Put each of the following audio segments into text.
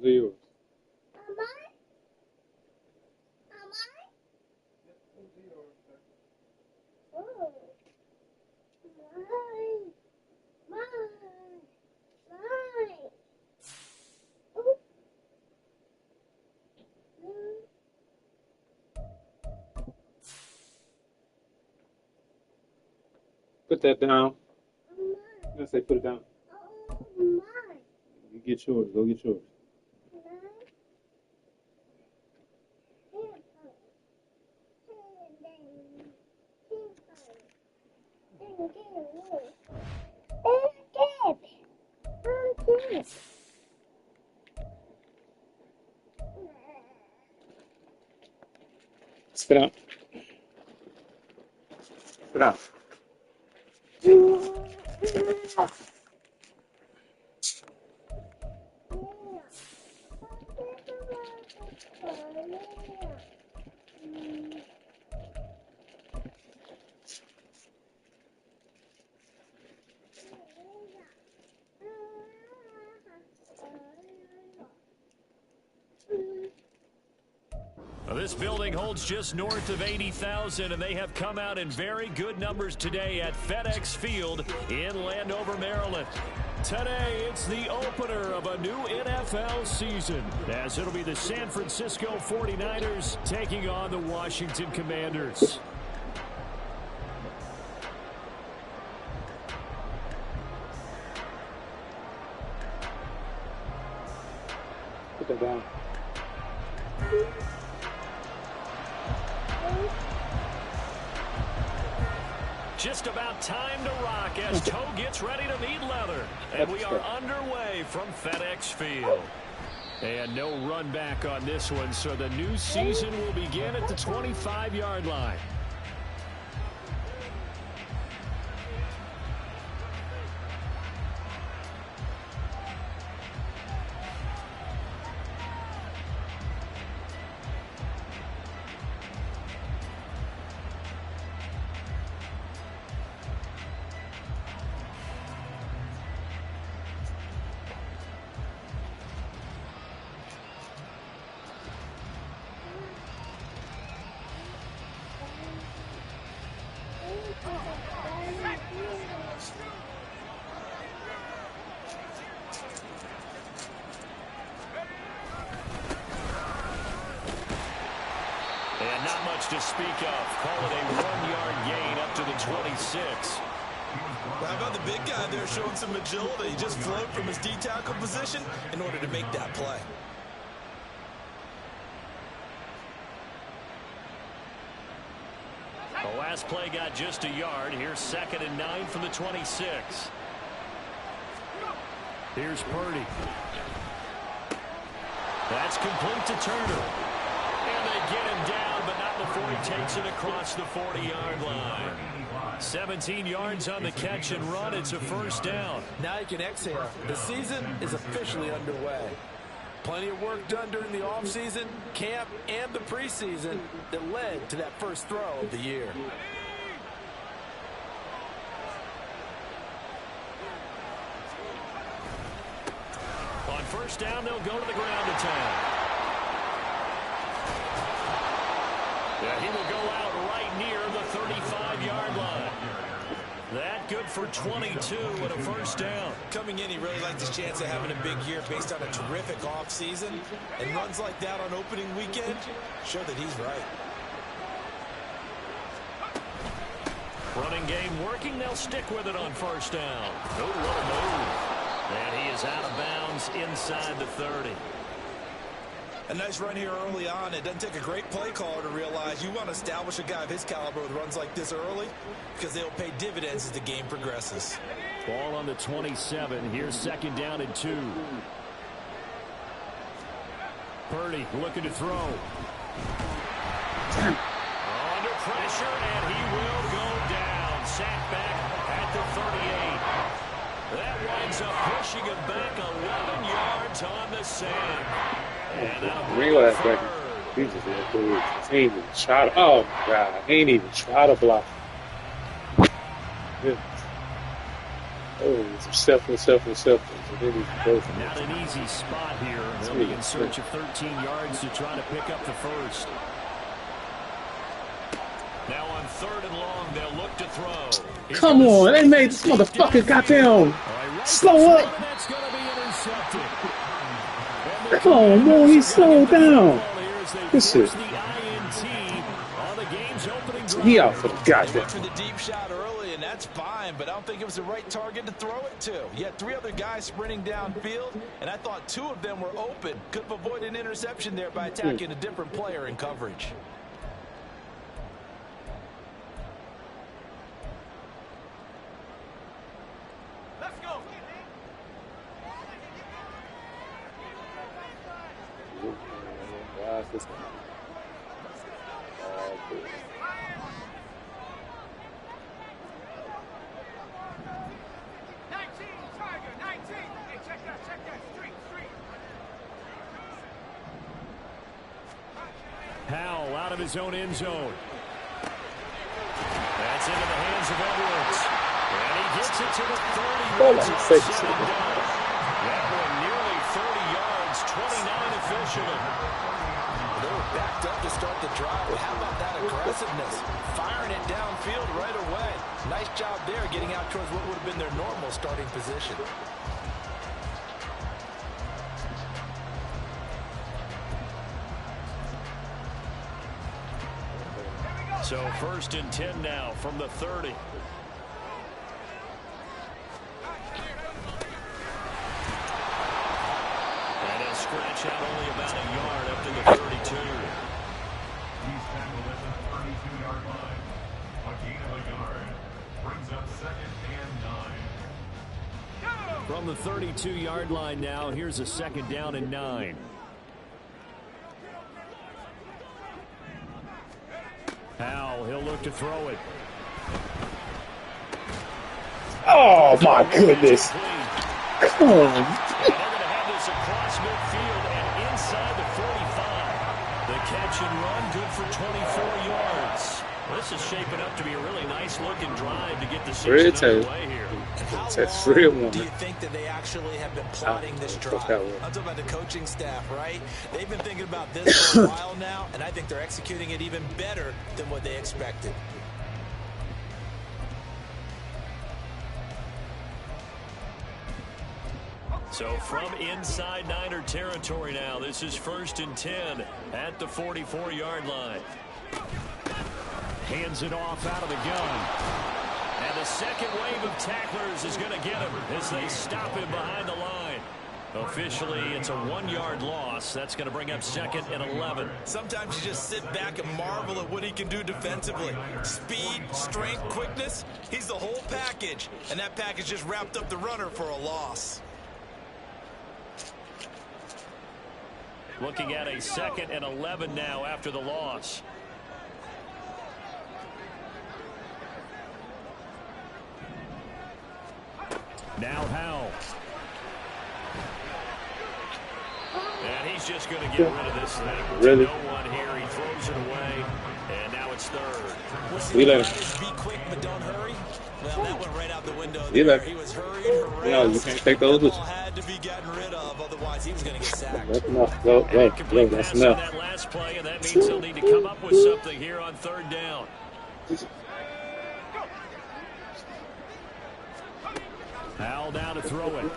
Those are yours. Put that down. I say put it down. You get yours. Go get yours. Spit out. Spit out. This building holds just north of 80,000, and they have come out in very good numbers today at FedEx Field in Landover, Maryland. Today, it's the opener of a new NFL season, as it'll be the San Francisco 49ers taking on the Washington Commanders. Put that down. Just about time to rock as Toe gets ready to meet leather. And we are underway from FedEx Field. And no run back on this one, so the new season will begin at the 25-yard line. And not much to speak of. Call it a 1-yard gain up to the 26. How about the big guy there showing some agility? He just flowed from his D-tackle position in order to make that play. The last play got just a yard. Here's 2nd and 9 from the 26. Here's Purdy. That's complete to Turner. And they get him down, but not before he takes it across the 40-yard line. 17 yards on the catch and run. It's a first down. Now you can exhale. The season is officially underway. Plenty of work done during the offseason, camp, and the preseason that led to that first throw of the year. On first down, they'll go to the ground attack. Yeah, he will go out right near the 35-yard line. That good for 22 and a first down. Coming in, he really liked his chance of having a big year based on a terrific offseason. And runs like that on opening weekend show that he's right. Running game working. They'll stick with it on first down. Oh, what a move. And he is out of bounds inside the 30. A nice run here early on. It doesn't take a great play caller to realize you want to establish a guy of his caliber with runs like this early because they'll pay dividends as the game progresses. Ball on the 27. Here's 2nd down and 2. Purdy looking to throw. Under pressure, and he will go down. Sacked back at the 38. That winds up pushing him back 11 yards on the sack. Real aspect. Jesus, that dude ain't even try to. Oh my God, ain't even try to block. Yeah. Oh, some selfless. And then he's broken. Not an easy spot here. They'll be in search of 13 yards to try to pick up the first. Now on 3rd and long, they'll look to throw. Come on, they made this motherfucker goddamn slow up. That's going to be intercepted. Come on, boy, he slowed down. This shit. He out for the goddamn. For the deep shot early, and that's fine, but I don't think it was the right target to throw it to. You had 3 other guys sprinting downfield, and I thought 2 of them were open. Could have avoided an interception there by attacking a different player in coverage. Let's go. Powell out of his own end zone. That's into the hands of Edwards. And he gets it to the 30. That one nearly 30 yards, 29 officially. They were backed up to start the drive. How about that aggressiveness? Firing it downfield right away. Nice job there getting out towards what would have been their normal starting position. So 1st and 10 now from the 30. And he'll scratch out only about a yard up to the 32. He's tackled at the 32-yard line. A gain of a yard. Brings up 2nd and 9. From the 32-yard line now, here's a 2nd down and 9. Powell, he'll look to throw it. Oh my goodness! Come on. They're going to have this across midfield and inside the 45. The catch and run, good for 24 yards. This is shaping up to be a really nice-looking drive to get the season underway here. How That's long real do one. you think that they actually have been plotting this drive? I'm talking about the coaching staff, right? They've been thinking about this for a while now, and I think they're executing it even better than what they expected. So from inside Niner territory now, this is 1st and 10 at the 44-yard line. Hands it off out of the gun. And the second wave of tacklers is going to get him as they stop him behind the line. Officially, it's a 1-yard loss. That's going to bring up 2nd and 11. Sometimes you just sit back and marvel at what he can do defensively. Speed, strength, quickness. He's the whole package. And that package just wrapped up the runner for a loss. Looking at a 2nd and 11 now after the loss. Now Powell. And he's just going to get rid of this thing. Really? No one here. He throws it away. And now it's 3rd. We let him. Be quick, but don't hurry. Well, that went right out the window. He left. He was hurried. No, you can't take those with you. Had to be gotten rid of, otherwise he was going to get sacked. That's enough. Go, that's enough. That last play, and that means they'll need to come up with something here on 3rd down. Powell down to throw it.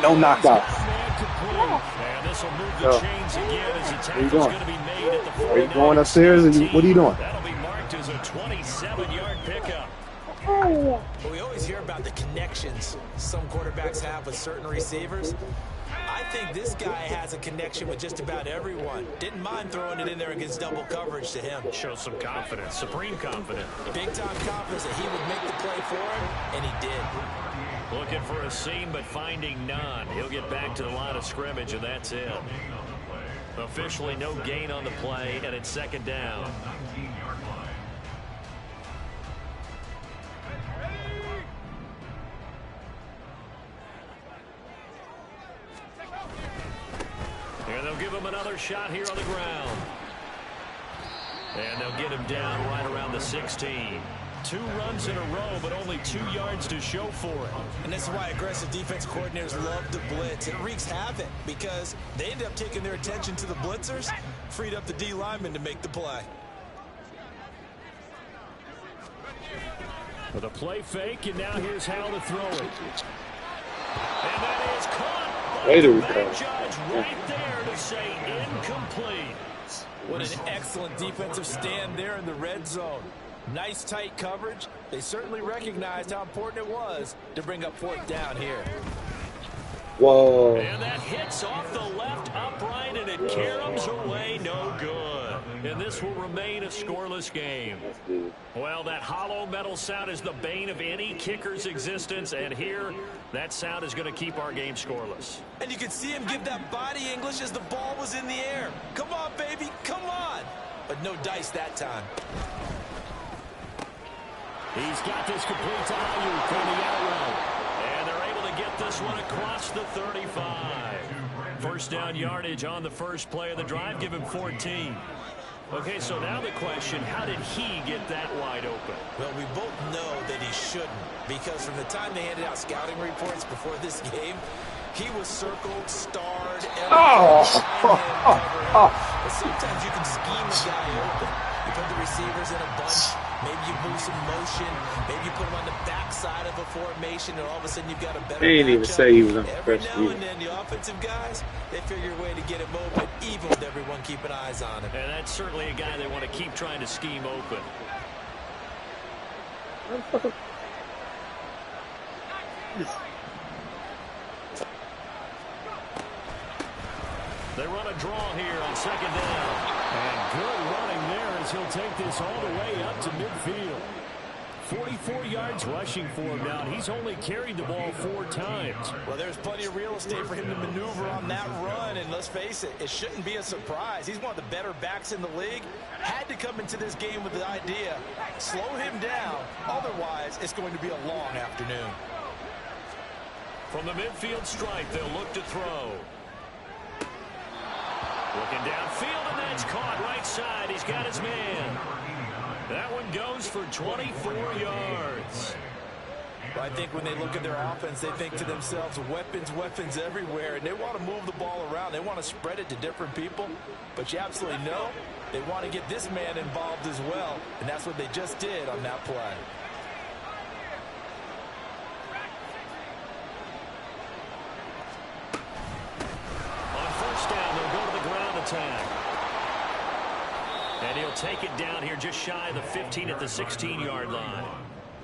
No knockout. And this will move the chains again as the tackle's going to be made at the 49. Are you going upstairs? What are you doing? That'll be marked as a 27-yard pickup. Well, we always hear about the connections some quarterbacks have with certain receivers. I think this guy has a connection with just about everyone. Didn't mind throwing it in there against double coverage to him. Shows some confidence, supreme confidence. Big-time confidence that he would make the play for him, and he did. Looking for a seam, but finding none. He'll get back to the line of scrimmage, and that's it. Officially no gain on the play, and it's 2nd down. And they'll give him another shot here on the ground. And they'll get him down right around the 16. 2 runs in a row, but only 2 yards to show for it. And this is why aggressive defense coordinators love to blitz. It wreaks havoc because they end up taking their attention to the blitzers, freed up the D lineman to make the play. With a play fake, and now here's how to throw it. And that is caught by the judge right there to say incomplete. What an excellent defensive stand there in the red zone. Nice tight coverage. They certainly recognized how important it was to bring up 4th down here. Whoa. And that hits off the left upright, and it caroms away no good. And this will remain a scoreless game. Well, that hollow metal sound is the bane of any kicker's existence, and here, that sound is going to keep our game scoreless. And you can see him give that body English as the ball was in the air. Come on, baby, come on. But no dice that time. He's got this complete to Ayuk from the out route. And they're able to get this one across the 35. First down yardage on the first play of the drive. Give him 14. Okay, so now the question, how did he get that wide open? Well, we both know that he shouldn't, because from the time they handed out scouting reports before this game, he was circled, starred, but sometimes you can scheme a guy open. You put the receivers in a bunch, maybe you move some motion, maybe you put them on the backside of a formation, and all of a sudden you've got a better They didn't even say he was on the Every first now view. and then the offensive guys, they figure a way to get him open, even with everyone keeping eyes on him. And that's certainly a guy they want to keep trying to scheme open. They run a draw here on 2nd down. And good running there as he'll take this all the way up to midfield. 44 yards rushing for him now. He's only carried the ball 4 times. Well, there's plenty of real estate for him to maneuver on that run, and let's face it, it shouldn't be a surprise. He's one of the better backs in the league. Had to come into this game with the idea, slow him down, otherwise it's going to be a long afternoon. From the midfield stripe, they'll look to throw. Looking downfield, and that's caught right side. He's got his man. That one goes for 24 yards. Well, I think when they look at their offense, they think to themselves, weapons, weapons everywhere, and they want to move the ball around. They want to spread it to different people, but you absolutely know they want to get this man involved as well, and that's what they just did on that play. On first down, they'll go to the ground attack. And he'll take it down here just shy of the 15 at the 16-yard line.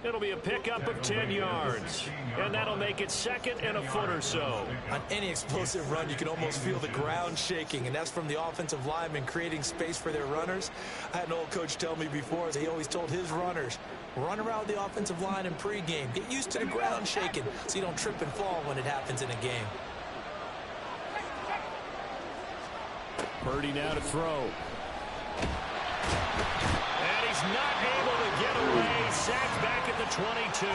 It'll be a pickup of 10 yards. And that'll make it 2nd and a foot or so. On any explosive run, you can almost feel the ground shaking, and that's from the offensive linemen creating space for their runners. I had an old coach tell me before, he always told his runners, run around the offensive line in pregame. Get used to the ground shaking so you don't trip and fall when it happens in a game. Purdy now to throw. And he's not able to get away. Sacked back at the 22.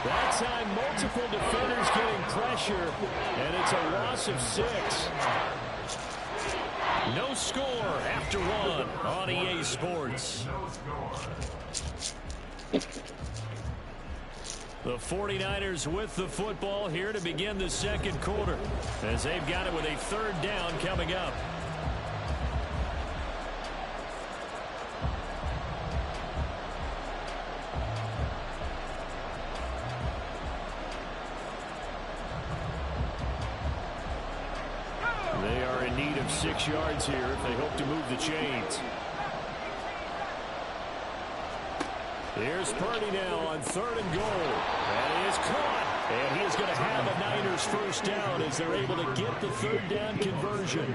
That time, multiple defenders getting pressure, and it's a loss of 6. No score after 1 on EA Sports. The 49ers with the football here to begin the 2nd quarter, as they've got it with a 3rd down coming up. They are in need of 6 yards here if they hope to move the chains. Here's Purdy now on 3rd and goal. And he is caught. And he is going to have a Niners first down as they're able to get the 3rd down conversion.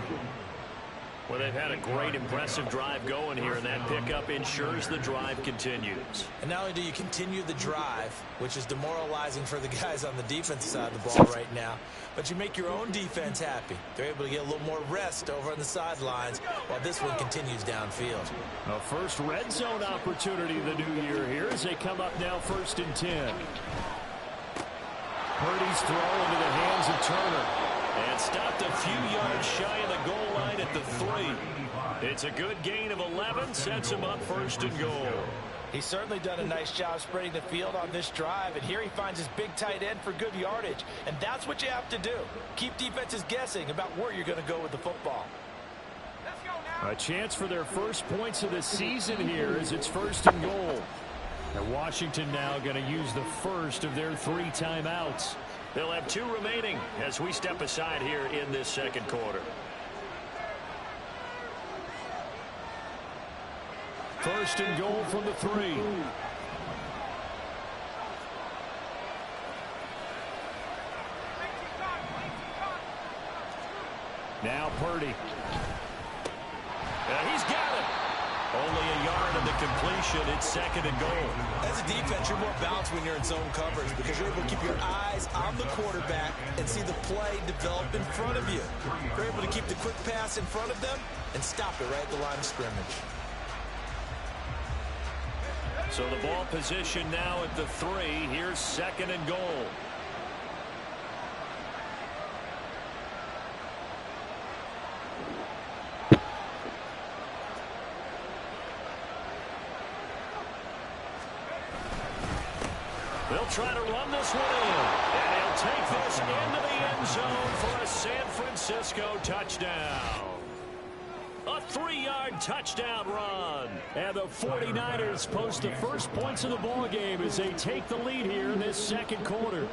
Well, they've had a great, impressive drive going here, and that pickup ensures the drive continues. And not only do you continue the drive, which is demoralizing for the guys on the defensive side of the ball right now, but you make your own defense happy. They're able to get a little more rest over on the sidelines while this one continues downfield. A first red zone opportunity the new year here as they come up now 1st and 10. Purdy's throw into the hands of Turner. And stopped a few yards shy of the goal line at the 3. It's a good gain of 11, sets him up 1st and goal. He's certainly done a nice job spreading the field on this drive, and here he finds his big tight end for good yardage. And that's what you have to do. Keep defenses guessing about where you're going to go with the football. A chance for their first points of the season here as it's 1st and goal. And Washington now going to use the first of their 3 timeouts. They'll have 2 remaining as we step aside here in this second quarter. 1st and goal from the 3. Now Purdy. He's got it. Only a yard of the completion. It's 2nd and goal. As a defense, you're more balanced when you're in zone coverage because you're able to keep your eyes on the quarterback and see the play develop in front of you. You're able to keep the quick pass in front of them and stop it right at the line of scrimmage. So the ball position now at the 3. Here's 2nd and goal. They'll try to run this one in. And he'll take this into the end zone for a San Francisco touchdown. A 3-yard touchdown run. And the 49ers post the first points of the ball game as they take the lead here in this second quarter.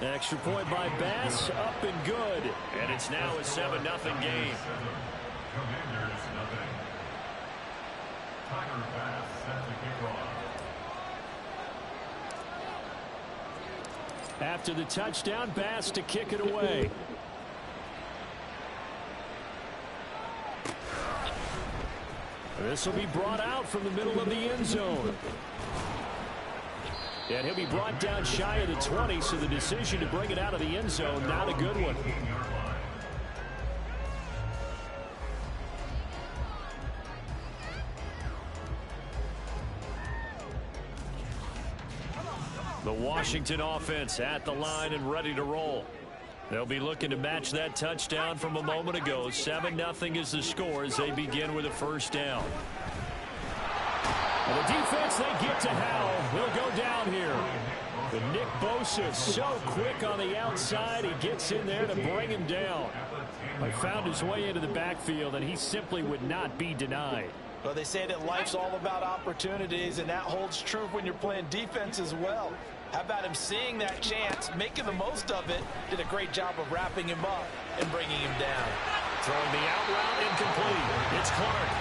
Extra point by Bass, up and good. And it's now a 7-0 game. Commanders nothing. Tyler Bass set the kickoff. After the touchdown, Bass to kick it away. This will be brought out from the middle of the end zone. And he'll be brought down shy of the 20, so the decision to bring it out of the end zone, not a good one. The Washington offense at the line and ready to roll. They'll be looking to match that touchdown from a moment ago. 7-0 is the score as they begin with a first down. And the defense, they get to Howell. He'll go down here. But Nick Bosa so quick on the outside. He gets in there to bring him down. He found his way into the backfield, and he simply would not be denied. Well, they say that life's all about opportunities, and that holds true when you're playing defense as well. How about him seeing that chance, making the most of it, did a great job of wrapping him up and bringing him down. Throwing the out route incomplete. It's Clark.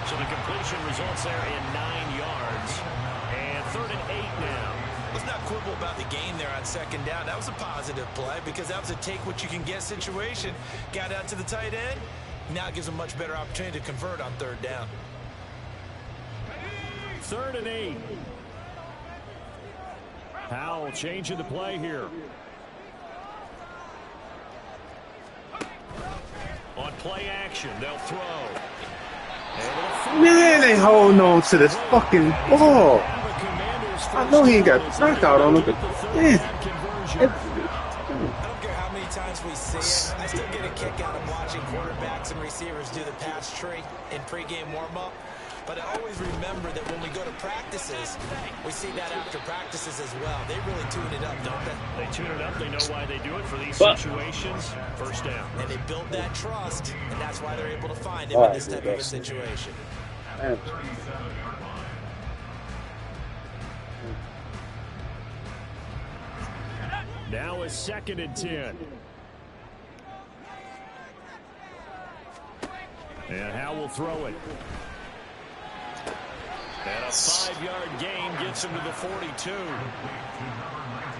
So the completion results there in 9 yards. And 3rd and 8 now. Let's not quibble about the gain there on 2nd down. That was a positive play because that was a take-what-you-can-get situation. Got out to the tight end. Now it gives him a much better opportunity to convert on 3rd down. 3rd and 8. Howell changing the play here. On play action, they'll throw. Man, they holding on to this fucking ball. I know he ain't got knockout on him, but man. I don't care how many times we see it. I still get a kick out of watching quarterbacks and receivers do the pass tree in pregame warm-up. But I always remember that when we go to practices, we see that after practices as well. They really tune it up, don't they? They tune it up. They know why they do it for these situations. First down. And they build that trust, and that's why they're able to find him in this type of a situation. Now a 2nd and 10. And Howell will throw it. And a 5-yard gain gets him to the 42.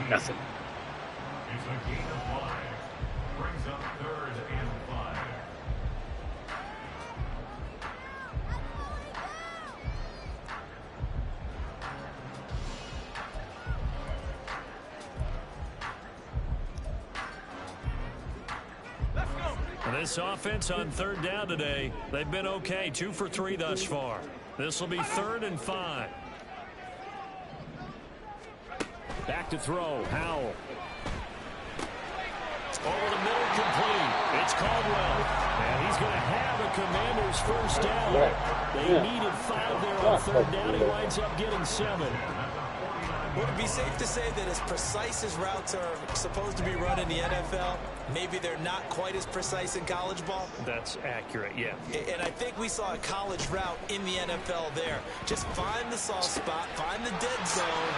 Nothing. It's a gain of 5. Brings up 3rd and 5. And this offense on 3rd down today, they've been okay. 2 for 3 thus far. This will be 3rd and 5. Back to throw. Howell. Over the middle, complete. It's Caldwell. And he's going to have a Commanders first down. They needed 5 there on third down. He winds up getting 7. Would it be safe to say that as precise as routes are supposed to be run in the NFL, maybe they're not quite as precise in college ball? That's accurate, yeah. And I think we saw a college route in the NFL there. Just find the soft spot, find the dead zone,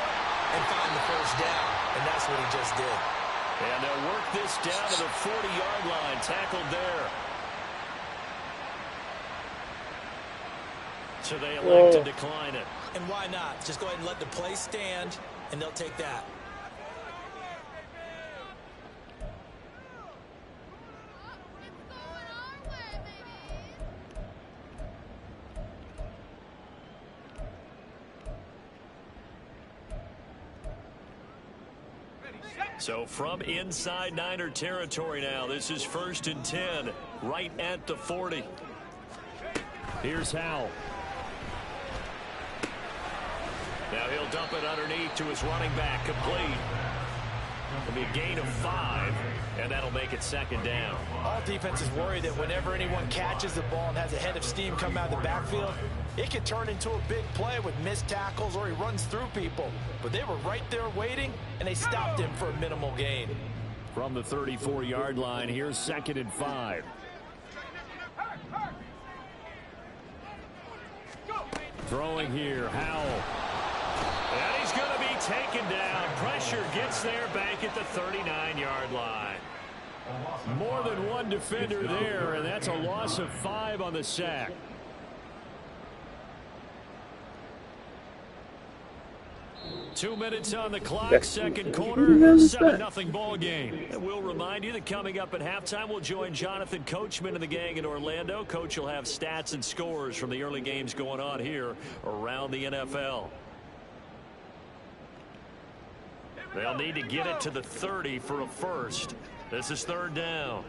and find the first down. And that's what he just did. And they'll work this down to the 40-yard line, tackled there. So they elect to decline it. And why not? Just go ahead and let the play stand, and they'll take that. So from inside Niner territory now, this is 1st and 10, right at the 40. Here's Howell. Now he'll dump it underneath to his running back, complete. It'll be a gain of 5, and that'll make it 2nd down. All defenses worry that whenever anyone catches the ball and has a head of steam come out of the backfield, it can turn into a big play with missed tackles or he runs through people. But they were right there waiting, and they stopped him for a minimal gain. From the 34-yard line, here's 2nd and 5. Throwing here, Howell. And he's going to be taken down. Pressure gets there back at the 39-yard line. More than one defender there, and that's a loss of 5 on the sack. Two minutes on the clock, second quarter, 7-0 ball game. And we'll remind you that coming up at halftime, we'll join Jonathan Coachman and the gang in Orlando. Coach will have stats and scores from the early games going on here around the NFL. They'll need to get it to the 30 for a first. This is 3rd down.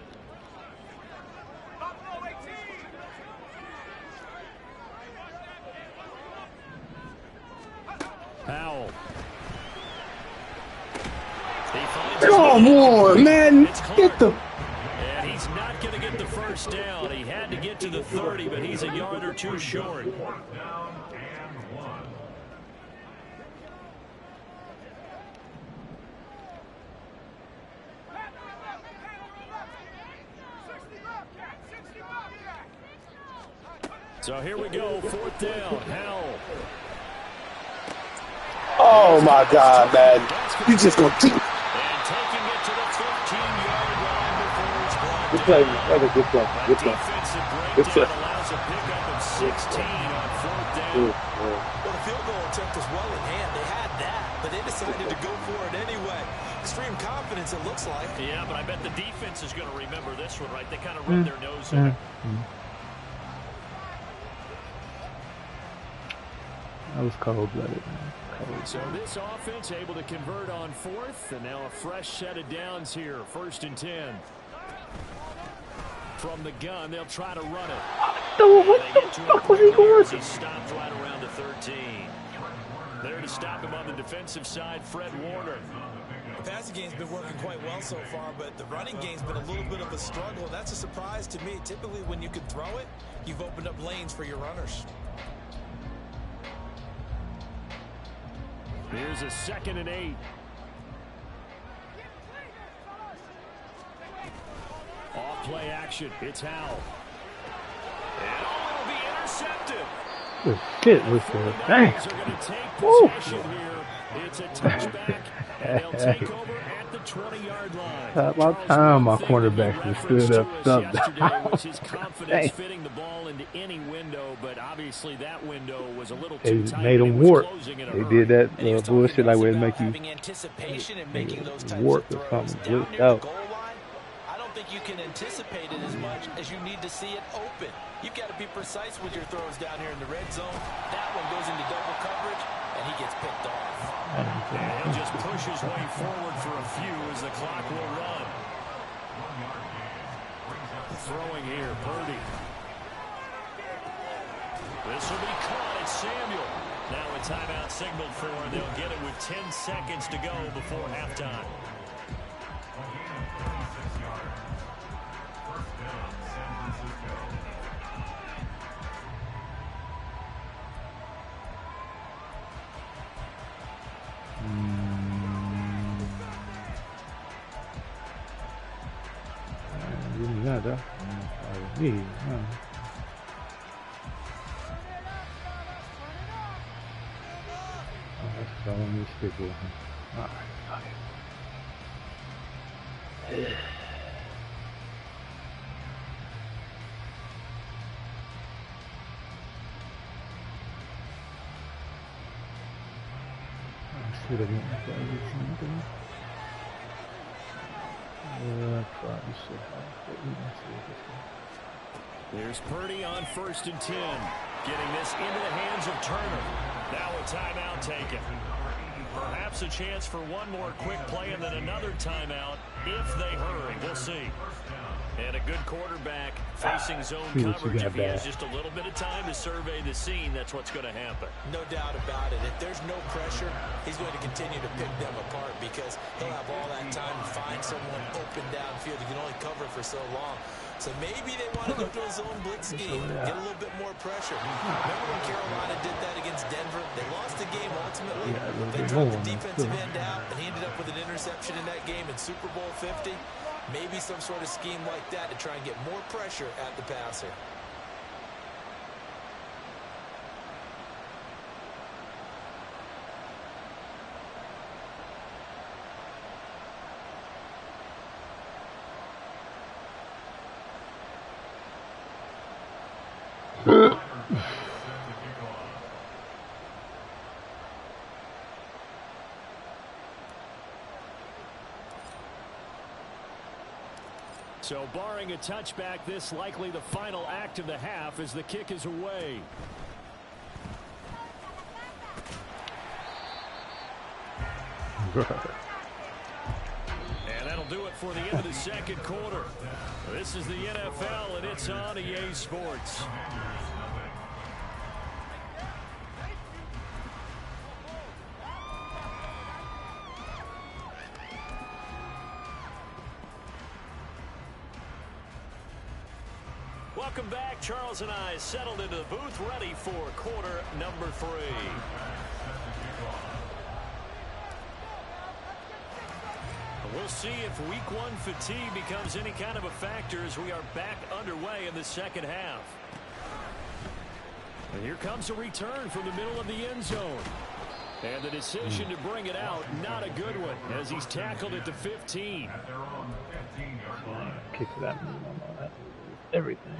Howell. Come on, man. Get the... And he's not going to get the first down. He had to get to the 30, but he's a yard or 2 short. So here we go, 4th down. Howell. Oh, my God, man. You just going to keep... And taking it to the 15-yard line before it's blocked. Good play. That was a good play. Good play. Defensive Good play. breakdown allows a pickup of 16 on 4th down. Well, the field goal attempt was well in hand. They had that, but they decided to go for it anyway. Extreme confidence, it looks like. Yeah, but I bet the defense is going to remember this one, right? They kind of rub their nose in it. That was cold-blooded, man. So this offense able to convert on 4th, and now a fresh set of downs here. 1st and 10. From the gun, they'll try to run it. What the fuck was he doing? He stopped right around the 13. There to stop him on the defensive side, Fred Warner. The passing game's been working quite well so far, but the running game's been a little bit of a struggle. That's a surprise to me. Typically, when you can throw it, you've opened up lanes for your runners. Here's a 2nd and 8. Off play action. It's Howell. And will be intercepted. Good shit was there. Dang. Woo. It's a touchback, and they'll take over at the 20-yard line. About time my cornerback was stood up something. Was his confidence fitting the ball into any window, but obviously that window was a little too tight. They made them warp. They did that bullshit like where it make you warp or something. Glitched out. I don't think you can anticipate it as much as you need to see it open. You've got to be precise with your throws down here in the red zone. That one goes into double coverage, and he gets picked off. And he'll just push his way forward for a few as the clock will run. Throwing here, Purdy. This will be caught at Samuel. Now a timeout signaled for, and they'll get it with 10 seconds to go before halftime. nada. Me. That's all I'm stick with him. Alright, should have went with that something. Probably should have, but we can see this one. There's Purdy on 1st and 10. Getting this into the hands of Turner. Now a timeout taken. Perhaps a chance for one more quick play and then another timeout if they hurry. We'll see. And a good quarterback facing zone coverage. If he has just a little bit of time to survey the scene, that's what's going to happen. No doubt about it. If there's no pressure, he's going to continue to pick them apart because he'll have all that time to find someone open downfield. He can only cover for so long. So maybe they want to go to a zone blitz scheme, get a little bit more pressure. Remember when Carolina did that against Denver? They lost the game ultimately. They dropped the defensive end out, and he ended up with an interception in that game in Super Bowl 50. Maybe some sort of scheme like that to try and get more pressure at the passer. So barring a touchback, this likely the final act of the half as the kick is away. And that'll do it for the end of the second quarter. This is the NFL, and it's on EA Sports. Welcome back. Charles and I settled into the booth, ready for quarter number 3. We'll see if week 1 fatigue becomes any kind of a factor as we are back underway in the second half. And here comes a return from the middle of the end zone. And the decision to bring it out, not a good one, as he's tackled at the 15. Kick that. Everything.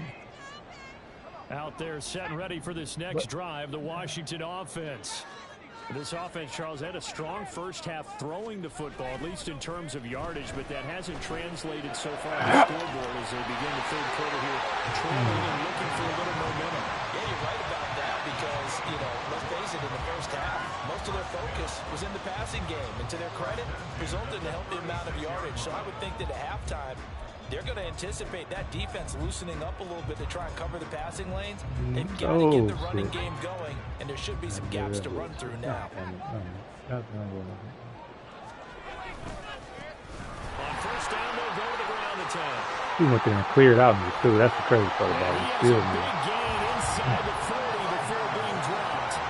Out there set and ready for this next drive, the Washington offense. This offense, Charles, had a strong first half throwing the football, at least in terms of yardage, but that hasn't translated so far on the scoreboard as they begin the third quarter here, trailing and looking for a little momentum. Yeah, you're right about that because, let's face it, in the first half, most of their focus was in the passing game. And to their credit, resulted in a healthy amount of yardage. So I would think that at halftime, they're going to anticipate that defense loosening up a little bit to try and cover the passing lanes. They've got to get the running game going, and there should be some gaps to run through now. On first down, they'll go to the ground attack. He went there and cleared out me too. That's the crazy part about it. Still big gain inside the 40 before being dropped.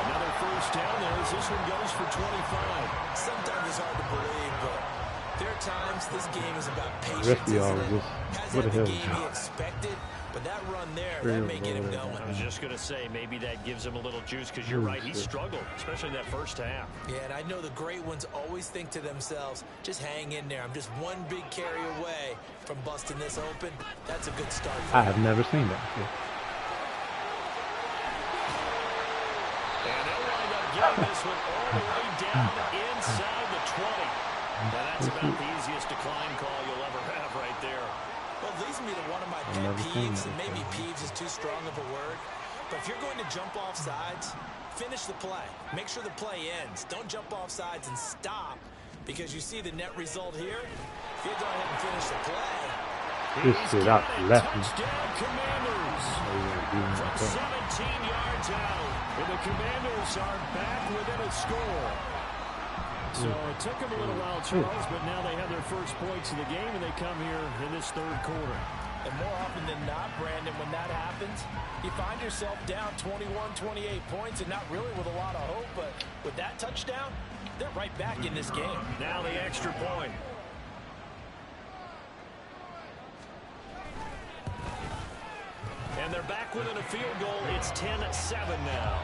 Another first down there as this one goes for 25. Sometimes it's hard to believe, but there are times this game is about patience. The rest of y'all just, what the hell? Game he expected, but that run there, that may get him going. I was just going to say, maybe that gives him a little juice because you're right, he struggled, especially in that first half. Yeah, and I know the great ones always think to themselves, just hang in there. I'm just one big carry away from busting this open. That's a good start. I have never seen that. And they'll wind up getting this one all the way down inside the 20. Now that's about the easiest decline call you'll ever have right there. Well, it leads me to one of my pet peeves, and maybe peeves is too strong of a word, but if you're going to jump off sides, finish the play. Make sure the play ends. Don't jump off sides and stop, because you see the net result here. If you go ahead and finish the play. This shit out left. Touchdown, Commanders. From 17 yards out, and the Commanders are back within a score. So it took them a little while, Charles, but now they have their first points of the game, and they come here in this third quarter. And more often than not, Brandon, when that happens, you find yourself down 21, 28 points, and not really with a lot of hope, but with that touchdown, they're right back in this game. Now the extra point. And they're back within a field goal. It's 10-7 now.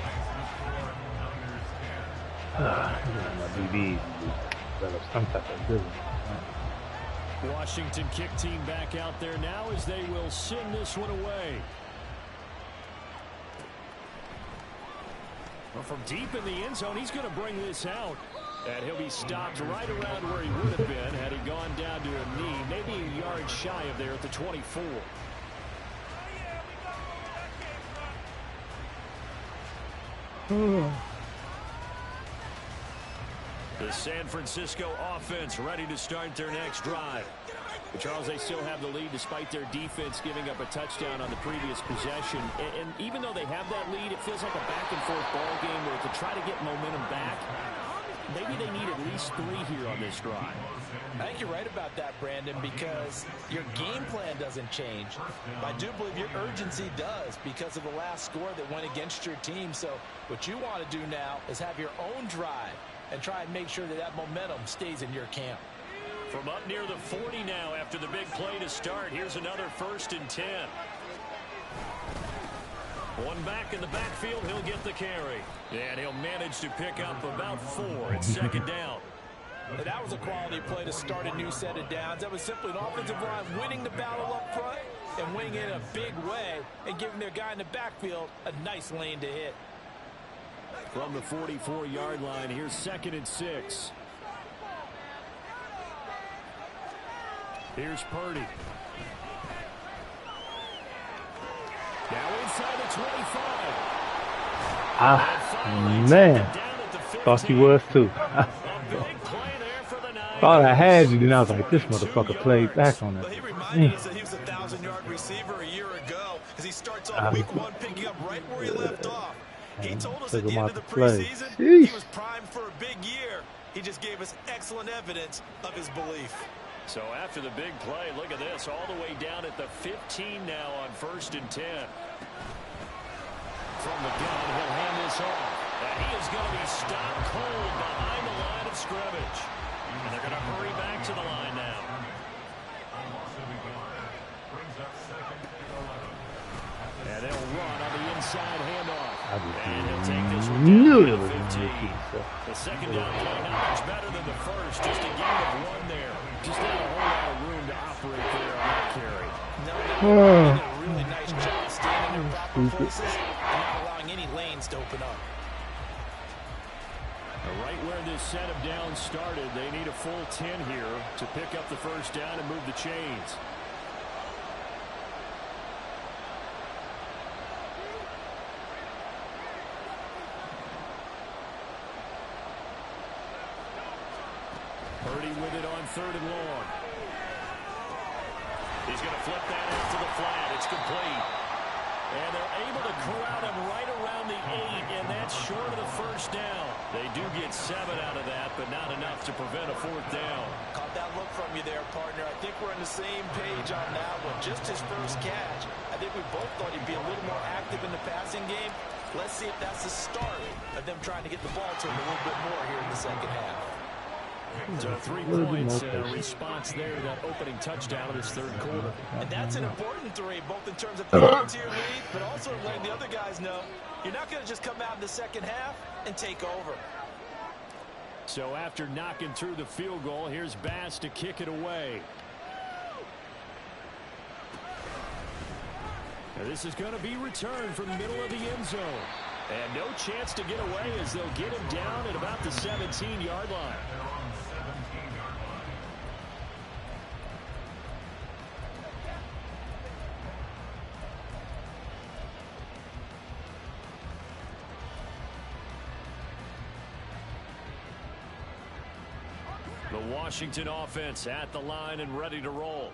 My DBs develop some type of ability. Washington kick team back out there now as they will send this one away. Well, from deep in the end zone, he's going to bring this out. And he'll be stopped right around where he would have been had he gone down to a knee, maybe a yard shy of there at the 24. The San Francisco offense ready to start their next drive. But Charles, they still have the lead despite their defense giving up a touchdown on the previous possession. And even though they have that lead, it feels like a back-and-forth ball game where to try to get momentum back, maybe they need at least 3 here on this drive. I think you're right about that, Brandon, because your game plan doesn't change. I do believe your urgency does because of the last score that went against your team. So what you want to do now is have your own drive and try and make sure that that momentum stays in your camp. From up near the 40 now after the big play to start, here's another 1st and 10. One back in the backfield, he'll get the carry. And he'll manage to pick up about 4. It's 2nd down. And that was a quality play to start a new set of downs. That was simply an offensive line winning the battle up front and winning it in a big way and giving their guy in the backfield a nice lane to hit. From the 44-yard line, here's 2nd and 6. Here's Purdy. Now inside the 25. Man. Thought he was too. Thought I had you, then I was like, this motherfucker played back on it. But he reminded us that he was a 1,000-yard receiver a year ago as he starts off week 1 picking up right where he left off. He told us at the end of the preseason he was primed for a big year. He just gave us excellent evidence of his belief. So after the big play, look at this, all the way down at the 15 now on 1st and 10. From the gun, he'll hand this off. And he is going to be stopped cold behind the line of scrimmage. And they're going to hurry back to the line now. And they'll run on the inside handoff. And he'll take this one down to the 15. The 2nd down play not much better than the first. Just a gain of 1 there. Just not a whole lot of room to operate there on that carry. No, did a really nice job standing in proper places and not allowing any lanes to open up. Right where this set of downs started, they need a full 10 here to pick up the 1st down and move the chains. Purdy with it on 3rd and long. He's going to flip that out to the flat. It's complete. And they're able to corral him right around the 8, and that's short of the 1st down. They do get 7 out of that, but not enough to prevent a 4th down. Caught that look from you there, partner. I think we're on the same page on that one. Just his first catch. I think we both thought he'd be a little more active in the passing game. Let's see if that's the start of them trying to get the ball to him a little bit more here in the 2nd half. So 3 points response there to that opening touchdown of this 3rd quarter. And that's an important 3, both in terms of adding to your lead, but also letting the other guys know you're not going to just come out in the 2nd half and take over. So after knocking through the field goal, here's Bass to kick it away. Now this is going to be returned from the middle of the end zone. And no chance to get away as they'll get him down at about the 17-yard line. The Washington offense at the line and ready to roll.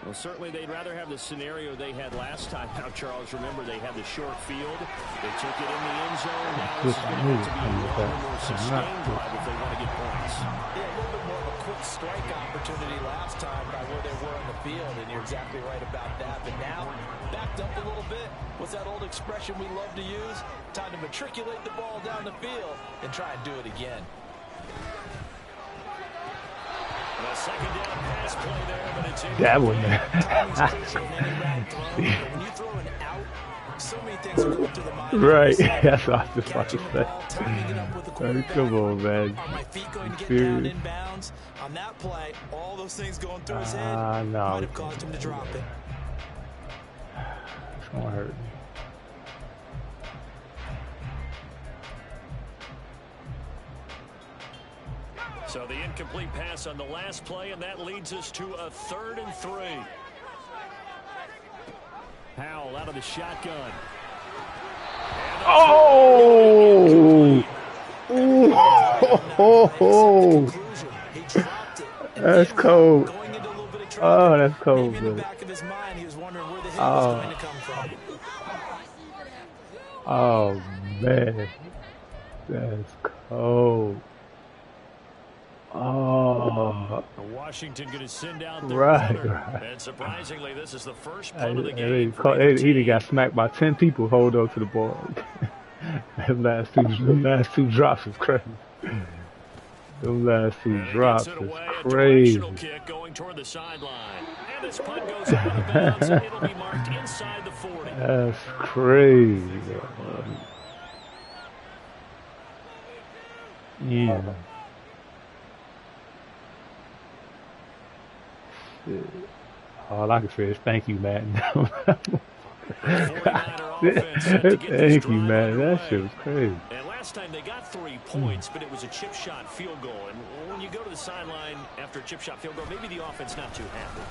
Well, certainly they'd rather have the scenario they had last time. Now, Charles, remember they had the short field. They took it in the end zone. Now this is going to have to be a little more sustained drive if they want to get points. Yeah, a little bit more of a quick strike opportunity last time by where they were on the field, and you're exactly right about that. But now, backed up a little bit. What's that old expression we love to use? Time to matriculate the ball down the field and try and do it again. The 2nd down pass nice play there, but it's That one. When you throw an out, so many things are going through the mind. Right. That's what I was just about to Catching the say. ball, timing it up with the Hey, quarterback. come on, man. Are my feet going to get Serious? down inbounds? On that play, all those things going through his head No. might have caused him to drop it. It's gonna hurt me. So the incomplete pass on the last play, and that leads us to a 3rd and 3. Howell out of the shotgun. Oh! Oh! That's cold. Oh, that's cold, man. Oh, man. That's cold. Oh. Washington going to send out their Right. And surprisingly, this is the first punt of the He game. done got smacked by 10 people. Hold on to the ball. Them last two drops is crazy. Them last two drops is crazy. Kick going toward the sideline. And this punt goes out of bounds. It'll be marked inside the 40. That's crazy. Yeah. All I can say is thank you, Madden. Thank you, man. That shit was crazy. And last time they got 3 points, but it was a chip shot field goal. And when you go to the sideline after a chip shot field goal, maybe the offense not too happy.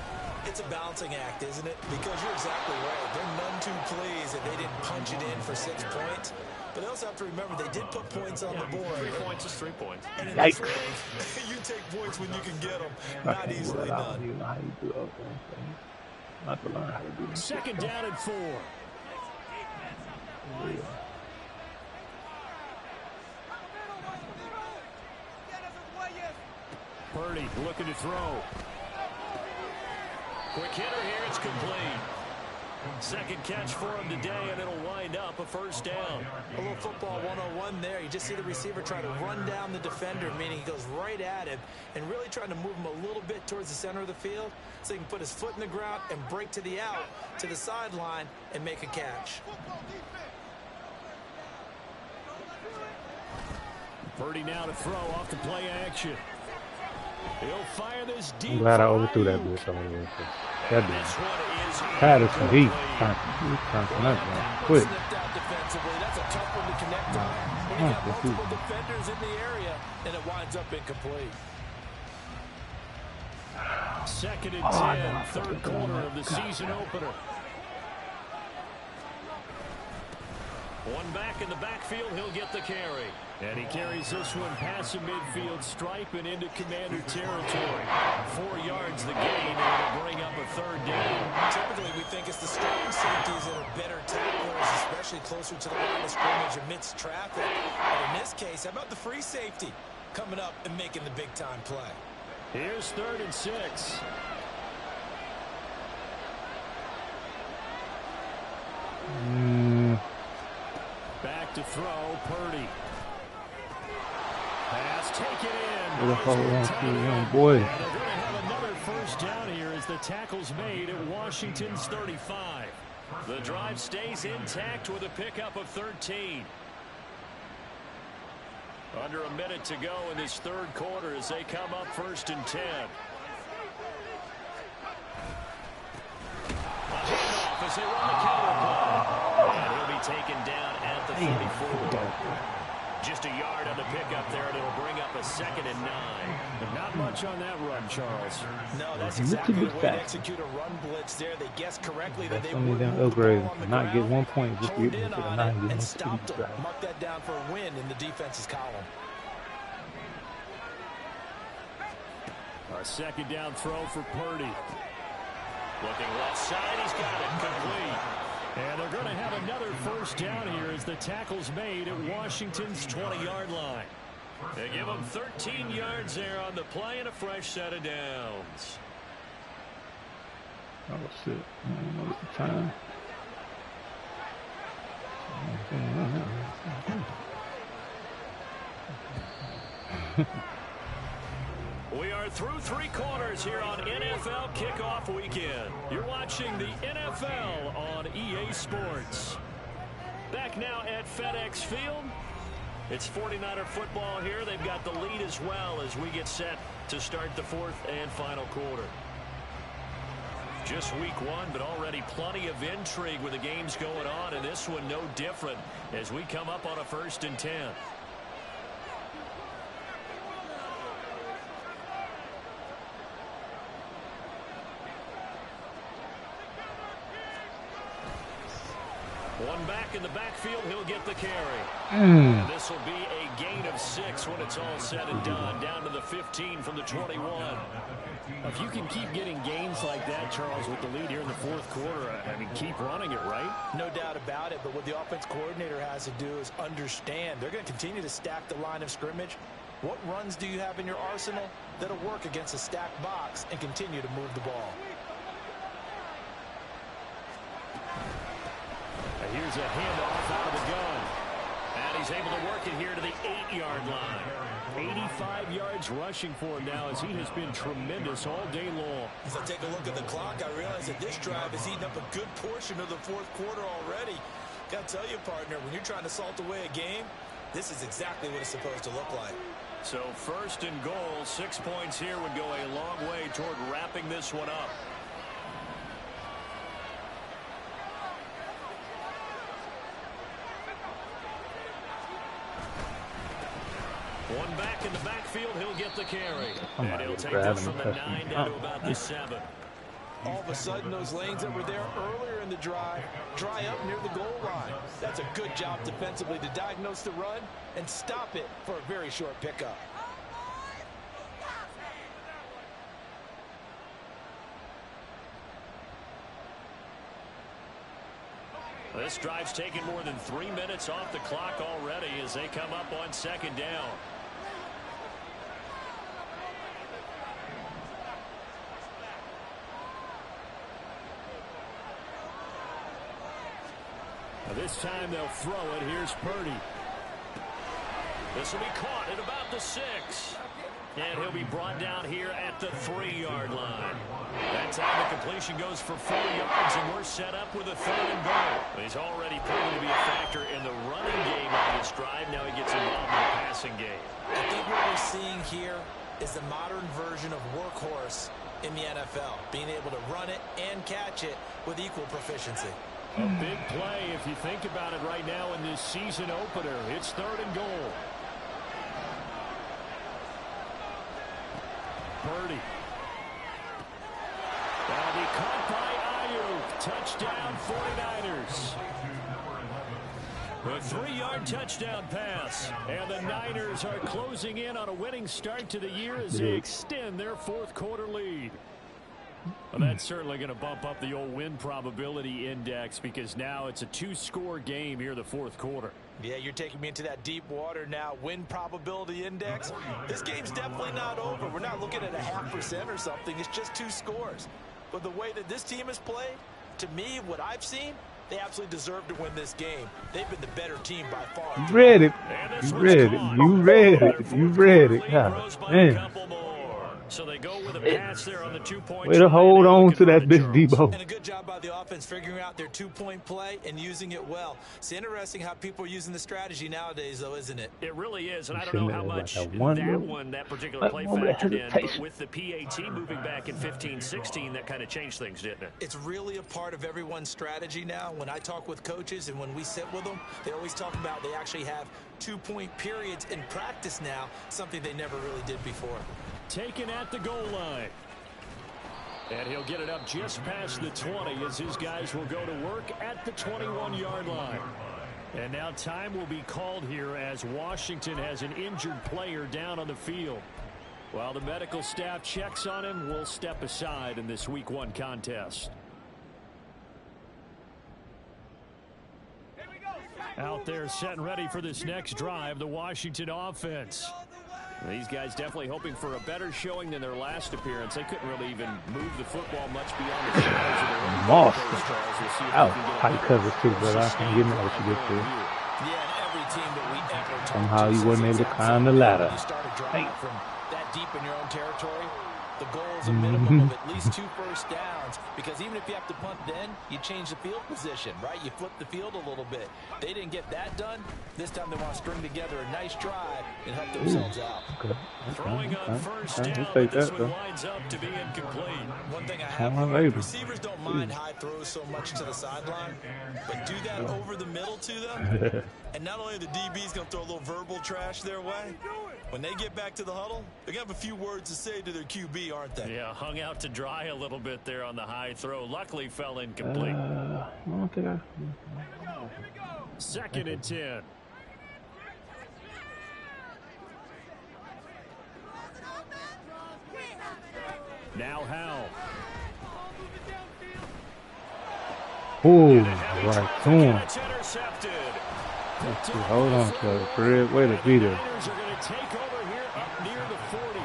It's a balancing act, isn't it? Because you're exactly right. They're none too pleased that they didn't punch it in for 6 points. But they also have to remember they did put points on the board. 3 points is 3 points. And in Yikes. this league, you take points when you can get them. Not easily done. Not to learn how to do it. 2nd down and 4. Purdy looking to throw. Quick hitter here, it's complete. 2nd catch for him today, and it'll wind up a 1st down. A little football 101 there. You just see the receiver try to run down the defender, meaning he goes right at him and really trying to move him a little bit towards the center of the field so he can put his foot in the ground and break to the out, to the sideline, and make a catch. Purdy now to throw off the play action. He'll fire this deep. I'm glad I overthrew that bitch on here. That bitch. Patterson, he trying to quick. That's a tough one to connect on. When you got multiple defenders in the area, and it winds up incomplete. 2nd and 10, 3rd quarter of the season opener. One back in the backfield, he'll get the carry. And he carries this one past the midfield stripe and into Commander territory. 4 yards the gain, and it'll bring up a 3rd down. Typically, we think it's the strong safeties that are better tacklers, especially closer to the line of scrimmage amidst traffic. But in this case, how about the free safety coming up and making the big-time play? Here's 3rd and 6. Back to throw, Purdy. Pass taken in. Boy. And they're going to have another 1st down here as the tackle's made at Washington's 35. The drive stays intact with a pickup of 13. Under a minute to go in this 3rd quarter as they come up 1st and 10. A handoff as they run the counter play. And he'll be taken down at the 44. Just a yard on the pickup there, and it'll bring up a 2nd and 9. But not much on that run, Charles. No, that's exactly the way to execute a run blitz there. They guessed correctly that they would upgrade, not get 1 point, just get in to on 9. it and stopped them. Mark that down for a win in the defense's column. A 2nd down throw for Purdy. Looking left side, he's got it complete. And they're going to have another 1st down here as the tackle's made at Washington's 20-yard line. They give them 13 yards there on the play and a fresh set of downs. Oh, shit. What's the time? We are through 3 quarters here on NFL Kickoff Weekend. You're watching the NFL on EA Sports. Back now at FedEx Field. It's 49er football here. They've got the lead as well as we get set to start the 4th and final quarter. Just week 1, but already plenty of intrigue with the games going on, and this one no different as we come up on a 1st and 10. One back in the backfield, he'll get the carry. And this will be a gain of 6 when it's all said and done, down to the 15 from the 21. If you can keep getting gains like that, Charles, with the lead here in the 4th quarter, I mean, keep running it, right? No doubt about it, but what the offense coordinator has to do is understand. They're going to continue to stack the line of scrimmage. What runs do you have in your arsenal that'll work against a stacked box and continue to move the ball? Here's a handoff out of the gun. And he's able to work it here to the 8-yard line. 85 yards rushing for him now as he has been tremendous all day long. As I take a look at the clock, I realize that this drive has eaten up a good portion of the 4th quarter already. Got to tell you, partner, when you're trying to salt away a game, this is exactly what it's supposed to look like. So 1st and goal, 6 points here would go a long way toward wrapping this one up. One back in the backfield, he'll get the carry. And he'll take this from the 9 down to about the 7. All of a sudden, those lanes that were there earlier in the drive dry up near the goal line. That's a good job defensively to diagnose the run and stop it for a very short pickup. This drive's taken more than 3 minutes off the clock already as they come up on 2nd down. This time they'll throw it. Here's Purdy. This will be caught at about the 6. And he'll be brought down here at the 3-yard line. That time the completion goes for 4 yards, and we're set up with a 3rd and goal. He's already proven to be a factor in the running game on this drive. Now he gets involved in the passing game. I think what we're seeing here is the modern version of workhorse in the NFL, being able to run it and catch it with equal proficiency. A big play if you think about it right now in this season opener. It's 3rd and goal. Purdy. That'll be caught by Ayuk. Touchdown 49ers. A 3-yard touchdown pass. And the Niners are closing in on a winning start to the year as they extend their 4th quarter lead. Well, that's certainly going to bump up the old win probability index because now it's a 2-score game here in the 4th quarter. Yeah, you're taking me into that deep water now. Win probability index. This game's definitely not over. We're not looking at a 0.5% or something. It's just 2 scores. But the way that this team has played, to me, what I've seen, they absolutely deserve to win this game. They've been the better team by far. You read it. You read it. You read it. You read it. God, man. So they go with a pass there on the 2-point. Way to hold on to that big Debo. And a good job by the offense figuring out their 2-point play and using it well. It's interesting how people are using the strategy nowadays, though, isn't it? It really is, and I don't know how much that particular play factored in, but with the PAT moving back in 15-16, that kind of changed things, didn't it? It's really a part of everyone's strategy now. When I talk with coaches and when we sit with them, they always talk about they actually have 2-point periods in practice now, something they never really did before. Taken at the goal line. And he'll get it up just past the 20 as his guys will go to work at the 21-yard line. And now time will be called here as Washington has an injured player down on the field. While the medical staff checks on him, we'll step aside in this Week 1 contest. Out there set and ready for this next drive, the Washington offense. These guys definitely hoping for a better showing than their last appearance. They couldn't really even move the football much beyond the shadows of their own. Monster. Out. Tight cover too, brother. I can't get mad what you get there. Yeah, and every team that we ever Somehow you wasn't able to climb the ladder. You started driving from that deep in your own territory, the goal is a minimum of at least 2 first downs, because even if you have to punt then, you change the field position, right? You flip the field a little bit. They didn't get that done. This time they want to string together a nice drive and help themselves out. Okay. Throwing on first down, We'll but take this that, one though. winds up to be incomplete. One thing I Come have on, learned, baby. receivers don't mind high throws so much to the sideline, but do that over the middle to them. And not only are the DBs going to throw a little verbal trash their way, when they get back to the huddle, they're going to have a few words to say to their QB, aren't they? Yeah, hung out to dry a little bit there on the high throw. Luckily fell incomplete. I don't think I... 2nd and 10. Now Howell. Ooh, right to him. It's intercepted. Hold on, cuz. Fred, way to be there. Niners are going to take over here up near the 40.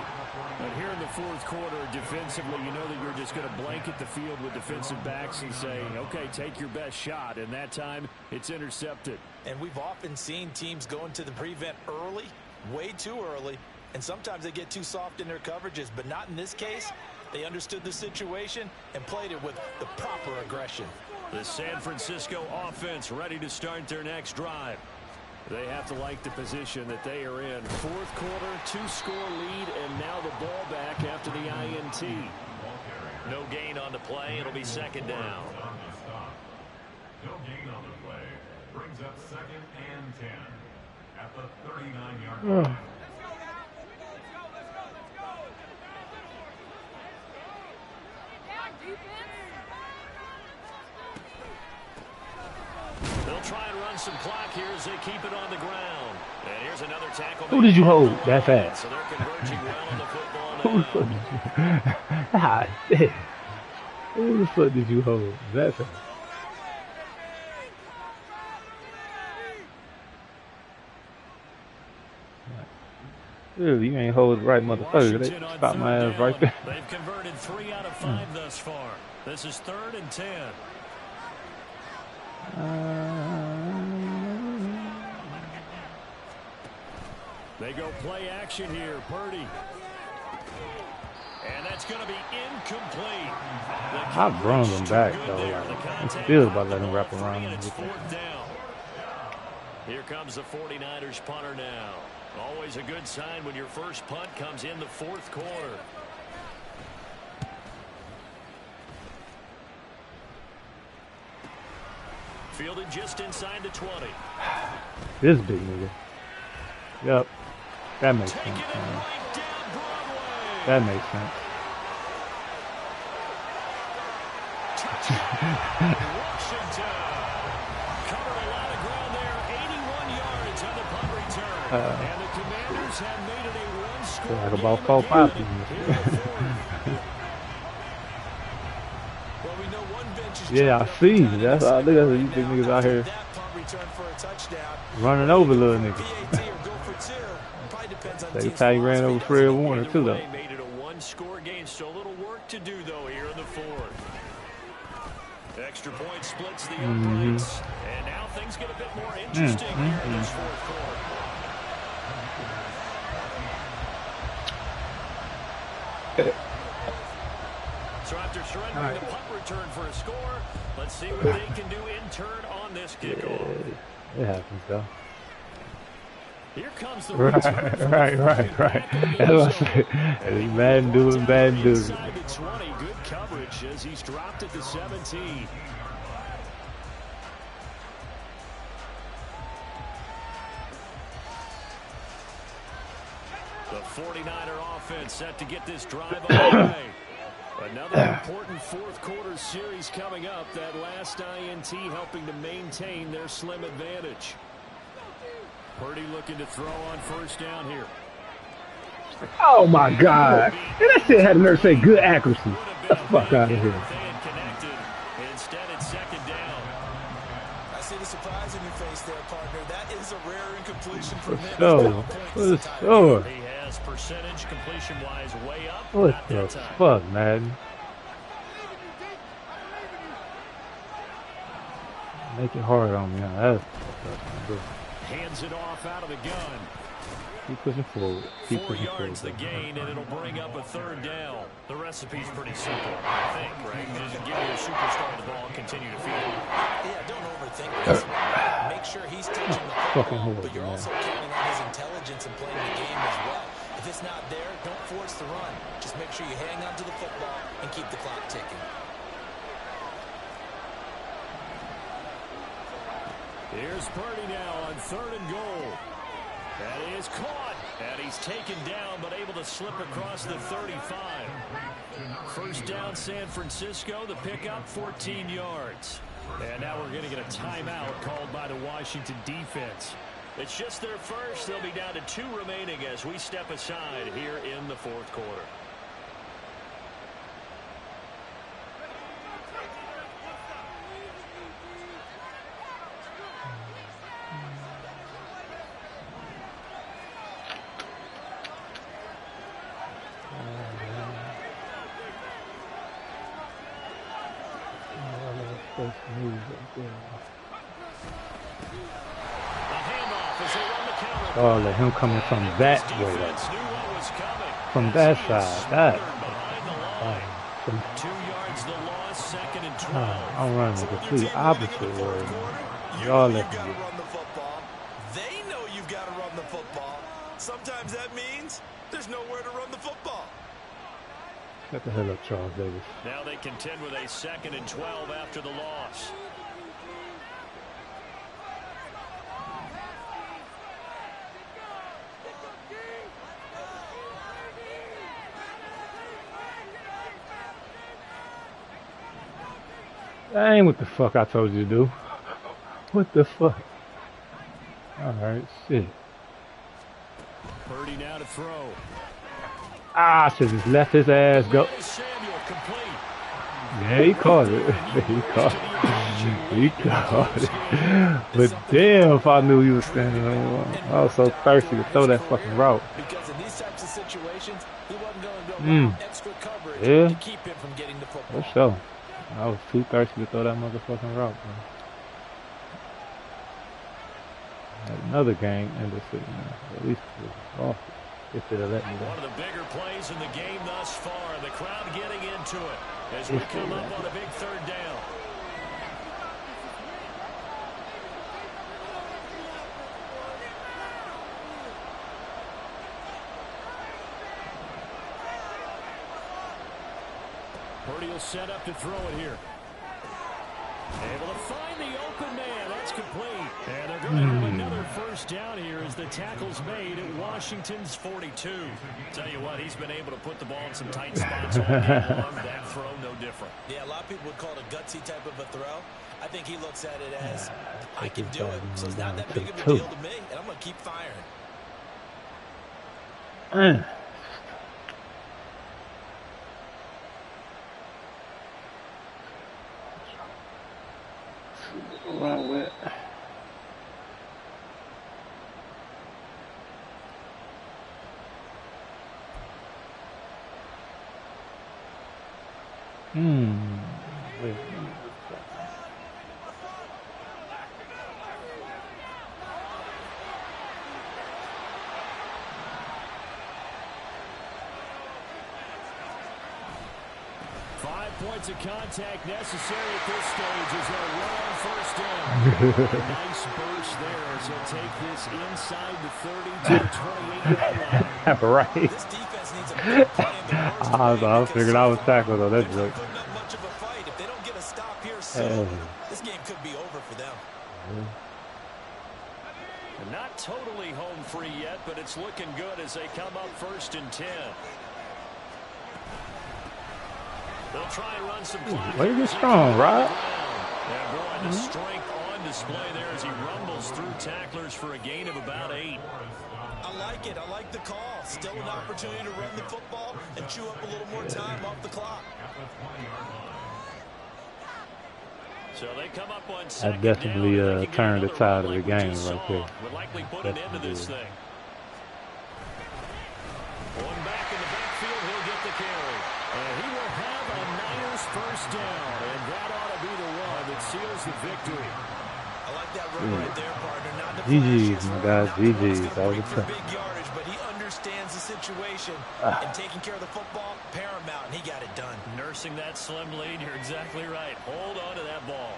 But here in the fourth quarter, defensively, you know that you're just going to blanket the field with defensive backs and say, okay, take your best shot. And that time, it's intercepted. And we've often seen teams go into the prevent early, way too early, and sometimes they get too soft in their coverages, but not in this case. They understood the situation and played it with the proper aggression. The San Francisco offense ready to start their next drive. They have to like the position that they are in. Fourth quarter, 2-score lead, and now the ball back after the INT. No gain on the play. It'll be 2nd down. No gain on the play. Brings up 2nd and 10 at the 39-yard line. They'll try and run some clock here as they keep it on the ground. And here's another tackle. Who did you hold that fast? So they're converging well on the football Who the now. fuck did you... Ah, damn. Who the fuck did you hold that fast? Dude, you ain't hold the right motherfucker. Washington They on stopped my third ass right down. there. They've converted 3 out of 5 thus far. This is 3rd and 10. They go play action here. Purdy. And that's going to be incomplete. I brung him back, though. I'm still about to let him wrap around him. It's 4th down. Here comes the 49ers punter now. Always a good sign when your first punt comes in the fourth quarter. Fielded just inside the 20. This big nigga. Yep. That makes sense, man. Right down Broadway. That makes sense. Washington covered a lot of ground there. 81 yards on the punt return. And the Commanders have made it a one-score Like about game 4 again. popping. Well, we know one bench is Yeah, I see. That's all. Look at these big niggas out here that punt return for a touchdown. running over little niggas. PAT or go for 2. Probably depends on the That's team's how he ran over philosophy, Fred doesn't it? Warner, too, though. They made it a one-score game. Still a little work to do, though, here in the fourth. Extra point splits the uprights. And now things get a bit more interesting here in this fourth quarter. So after surrendering the punt return for a score, let's see what they can do in turn on this kickoff. It happens, though. Here comes the Right. That's what I said. Madden doing Madden doing. Inside the 20, good coverage as he's dropped at the 17. The 49er offense set to get this drive underway. Another important fourth quarter series coming up. That last INT helping to maintain their slim advantage. Purdy looking to throw on first down here. Oh my God! And that shit had a nerve to say good accuracy. Get the fuck out of here. They had connected. Instead, it's second down. I see the surprise in your face there, partner. That is a rare incompletion from him. Oh, He has percentage completion-wise way up. what Not the that time. fuck, man? Make it hard on me. That's fucked up, bro. Hands it off out of the gun. Keep pushing forward. Keep 4 pushing yards the forward. gain, and it'll bring up a 3rd down. The recipe's pretty simple, I think, right? Just give your superstar the ball and continue to feed him. Yeah, don't overthink this. Make sure he's touching the football, but you're also counting on his intelligence and playing the game as well. If it's not there, don't force the run. Just make sure you hang on to the football and keep the clock ticking. Here's Purdy now on 3rd and goal. That is caught, and he's taken down, but able to slip across the 35. 1st down, San Francisco. The pickup, 14 yards. And now we're going to get a timeout called by the Washington defense. It's just their first. They'll be down to 2 remaining as we step aside here in the 4th quarter. Oh, let him coming from that way. From that side. That. 2 yards the loss, 2nd and 12. I'm running the complete opposite way. Y'all let me. Run the football. They know you've got to run the football. Sometimes that means there's nowhere to run the football. Shut the hell up, Charles Davis. Now they contend with a 2nd and 12 after the loss. That ain't what the fuck I told you to do. What the fuck? Alright, shit. Purdy now to throw. I should just let his ass go. Yeah, he caught it. He caught it. He caught it. But damn, if I knew he was standing on, I was so thirsty to throw that fucking route. Because in these types of situations, he wasn't going to go extra coverage to keep him from getting the football. For sure. I was too thirsty to throw that motherfucking route, man. Another game ended it, at least it was off. If they'd have let me One of the bigger plays in the game thus far. The crowd getting into it as we come up on a big 3rd down. Purdy will set up to throw it here. Able to find the open man. That's complete. And they're going to have another 1st down here as the tackle's made at Washington's 42. Tell you what, he's been able to put the ball in some tight spots all game long. That throw, no different. Yeah, a lot of people would call it a gutsy type of a throw. I think he looks at it as, I can do it, so it's not that big of a deal to me, and I'm going to keep firing. wrong with. Wait. 5 points of contact necessary at this stage as they'll run on 1st down. Nice burst there as he'll take this inside the 30 to the 28-yard line. Right. This defense needs a big play in the I figured I was tackled on that joke. Putting up much of a fight. If they don't get a stop here soon, this game could be over for them. Not totally home free yet, but it's looking good as they come up 1st and 10. They'll try and run some clock. Way to get strong, Rob. Yeah, boy, the strength on display there as he rumbles through tacklers for a gain of about 8. I like it. I like the call. Still an opportunity to run the football and chew up a little more time off the clock. So they come up on 2nd I definitely down, turned the tide of the game right there. Would likely put an end to this thing. One back in the backfield, he'll get the carry. And he will have a Niners 1st down, and that ought to be the one that seals the victory. I like that run right there, partner. Not the GG's, my guys. GG's. All the time. big yardage, but situation, and taking care of the football, paramount, and he got it done. Nursing that slim lead, you're exactly right. Hold on to that ball.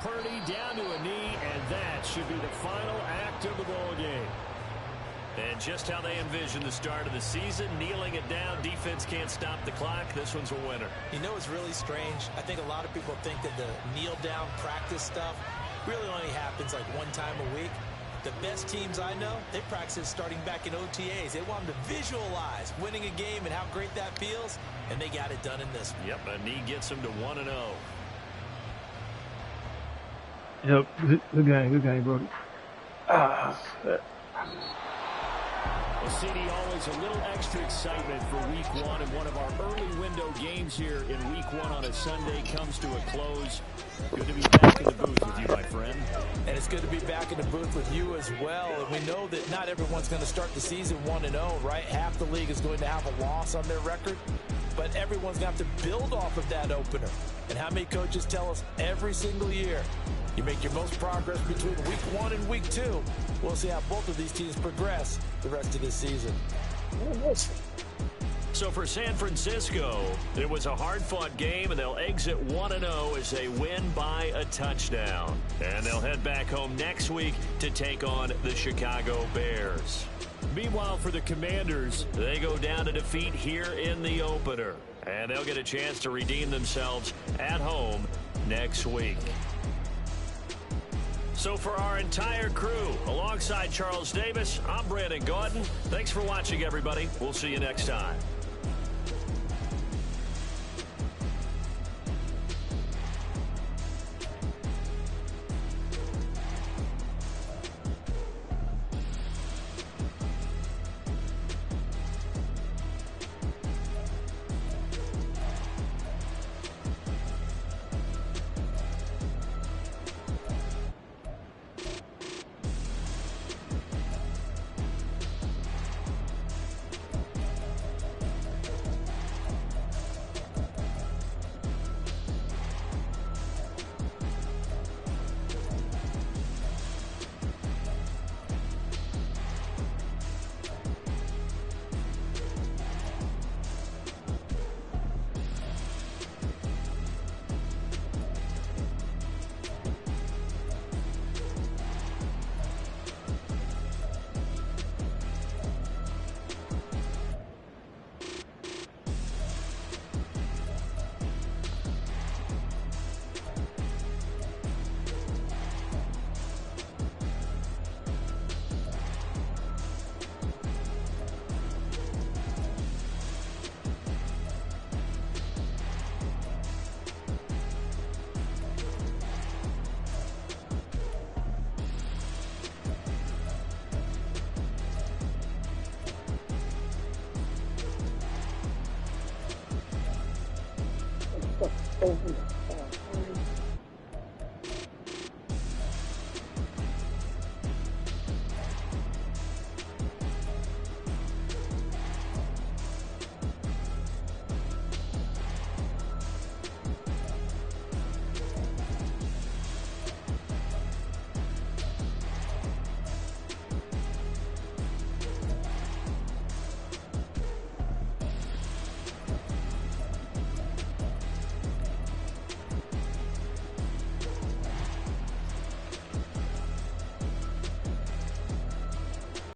Purdy down to a knee, and that should be the final act of the ball game. And just how they envision the start of the season, kneeling it down, defense can't stop the clock. This one's a winner. You know, it's really strange. I think a lot of people think that the kneel-down practice stuff really only happens like one time a week. The best teams I know, they practice it starting back in OTAs. They want them to visualize winning a game and how great that feels, and they got it done in this one. Yep, a knee gets them to 1-0. Yep, good game, Brody. Well, CD, always a little extra excitement for week one, and one of our early window games here in week one on a Sunday comes to a close. Good to be back in the booth with you, my friend. And it's good to be back in the booth with you as well. And we know that not everyone's going to start the season 1-0, right? Half the league is going to have a loss on their record, but everyone's going to have to build off of that opener. And how many coaches tell us every single year, you make your most progress between week one and week two. We'll see how both of these teams progress the rest of this season. So for San Francisco, it was a hard-fought game, and they'll exit 1-0 as they win by a touchdown. And they'll head back home next week to take on the Chicago Bears. Meanwhile, for the Commanders, they go down to defeat here in the opener, and they'll get a chance to redeem themselves at home next week. So for our entire crew, alongside Charles Davis, I'm Brandon Gaudin. Thanks for watching, everybody. We'll see you next time. Oh,